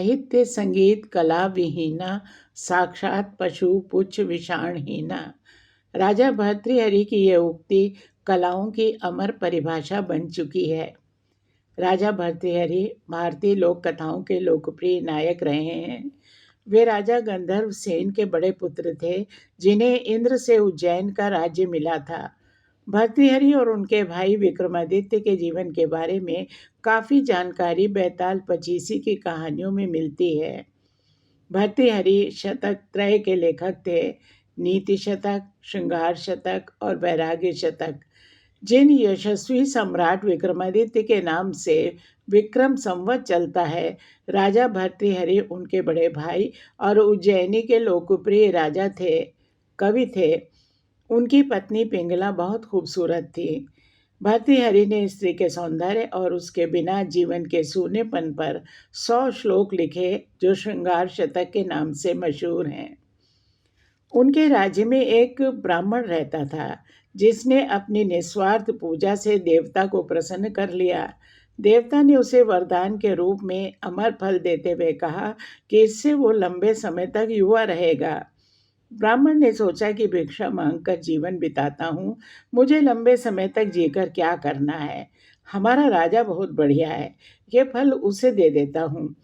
साहित्य संगीत कला विहीना, साक्षात पशु पुच्छ विषाणहीना। राजा भर्तृहरि की यह उक्ति कलाओं की अमर परिभाषा बन चुकी है। राजा भर्तृहरि भारतीय लोक कथाओं के लोकप्रिय नायक रहे हैं। वे राजा गंधर्व सेन के बड़े पुत्र थे, जिन्हें इंद्र से उज्जैन का राज्य मिला था। भर्तृहरि और उनके भाई विक्रमादित्य के जीवन के बारे में काफ़ी जानकारी बैताल पचीसी की कहानियों में मिलती है। भर्तृहरि शतक त्रय के लेखक थे, नीति शतक, श्रृंगार शतक और वैराग्य शतक। जिन यशस्वी सम्राट विक्रमादित्य के नाम से विक्रम संवत चलता है, राजा भर्तृहरि उनके बड़े भाई और उज्जैनी के लोकप्रिय राजा थे, कवि थे। उनकी पत्नी पिंगला बहुत खूबसूरत थी। भर्तृहरि ने स्त्री के सौंदर्य और उसके बिना जीवन के सूनेपन पर 100 श्लोक लिखे, जो श्रृंगार शतक के नाम से मशहूर हैं। उनके राज्य में एक ब्राह्मण रहता था, जिसने अपनी निस्वार्थ पूजा से देवता को प्रसन्न कर लिया। देवता ने उसे वरदान के रूप में अमर फल देते हुए कहा कि इससे वो लंबे समय तक युवा रहेगा। ब्राह्मण ने सोचा कि भिक्षा मांगकर जीवन बिताता हूँ, मुझे लंबे समय तक जीकर क्या करना है। हमारा राजा बहुत बढ़िया है, ये फल उसे दे देता हूँ।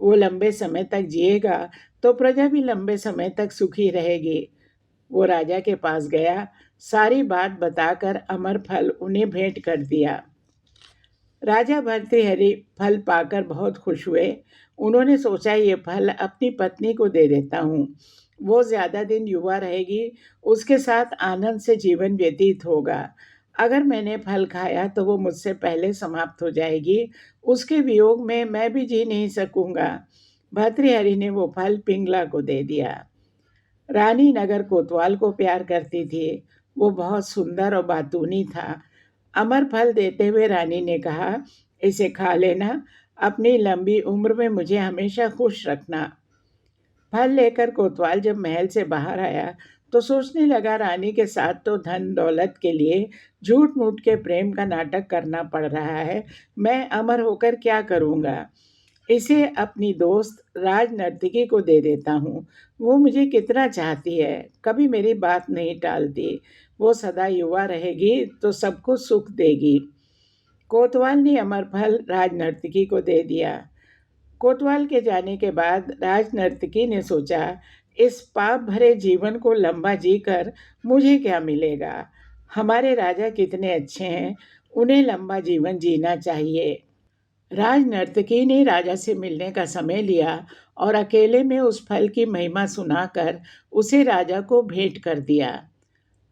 वो लंबे समय तक जिएगा तो प्रजा भी लंबे समय तक सुखी रहेगी। वो राजा के पास गया, सारी बात बताकर अमर फल उन्हें भेंट कर दिया। राजा भर्तृहरि फल पाकर बहुत खुश हुए। उन्होंने सोचा ये फल अपनी पत्नी को दे देता हूँ, वो ज़्यादा दिन युवा रहेगी, उसके साथ आनंद से जीवन व्यतीत होगा। अगर मैंने फल खाया तो वो मुझसे पहले समाप्त हो जाएगी, उसके वियोग में मैं भी जी नहीं सकूँगा। भर्तृहरि ने वो फल पिंगला को दे दिया। रानी नगर कोतवाल को प्यार करती थी, वो बहुत सुंदर और बातूनी था। अमर फल देते हुए रानी ने कहा, इसे खा लेना, अपनी लंबी उम्र में मुझे हमेशा खुश रखना। फल लेकर कोतवाल जब महल से बाहर आया तो सोचने लगा, रानी के साथ तो धन दौलत के लिए झूठ मूठ के प्रेम का नाटक करना पड़ रहा है, मैं अमर होकर क्या करूँगा। इसे अपनी दोस्त राज नर्तकी को दे देता हूँ, वो मुझे कितना चाहती है, कभी मेरी बात नहीं टालती, वो सदा युवा रहेगी तो सबको सुख देगी। कोतवाल ने अमर फल राज नर्तकी को दे दिया। कोतवाल के जाने के बाद राज नर्तकी ने सोचा, इस पाप भरे जीवन को लंबा जीकर मुझे क्या मिलेगा। हमारे राजा कितने अच्छे हैं, उन्हें लंबा जीवन जीना चाहिए। राज नर्तकी ने राजा से मिलने का समय लिया और अकेले में उस फल की महिमा सुनाकर उसे राजा को भेंट कर दिया।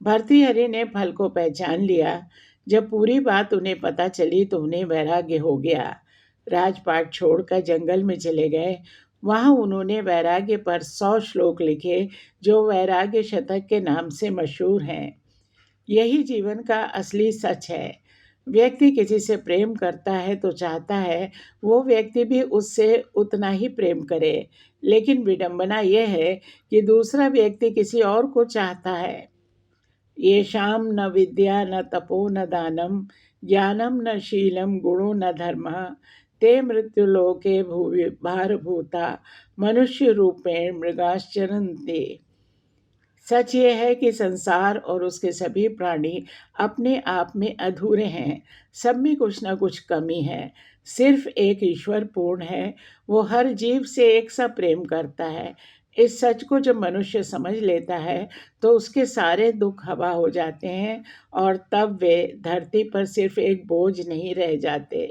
भर्तृहरि ने फल को पहचान लिया। जब पूरी बात उन्हें पता चली तो उन्हें वैराग्य हो गया। राजपाट छोड़कर जंगल में चले गए। वहाँ उन्होंने वैराग्य पर 100 श्लोक लिखे, जो वैराग्य शतक के नाम से मशहूर हैं। यही जीवन का असली सच है। व्यक्ति किसी से प्रेम करता है तो चाहता है वो व्यक्ति भी उससे उतना ही प्रेम करे, लेकिन विडंबना यह है कि दूसरा व्यक्ति किसी और को चाहता है। ये शाम न विद्या न तपो न दानम, ज्ञानम न शीलम गुणो न धर्म, ते मृत्युलोके भुवि भारभूता, मनुष्य रूपेण मृगाश्चरन्ति। सच ये है कि संसार और उसके सभी प्राणी अपने आप में अधूरे हैं, सब में कुछ न कुछ कमी है। सिर्फ एक ईश्वर पूर्ण है, वो हर जीव से एक सा प्रेम करता है। इस सच को जब मनुष्य समझ लेता है तो उसके सारे दुख हवा हो जाते हैं और तब वे धरती पर सिर्फ एक बोझ नहीं रह जाते।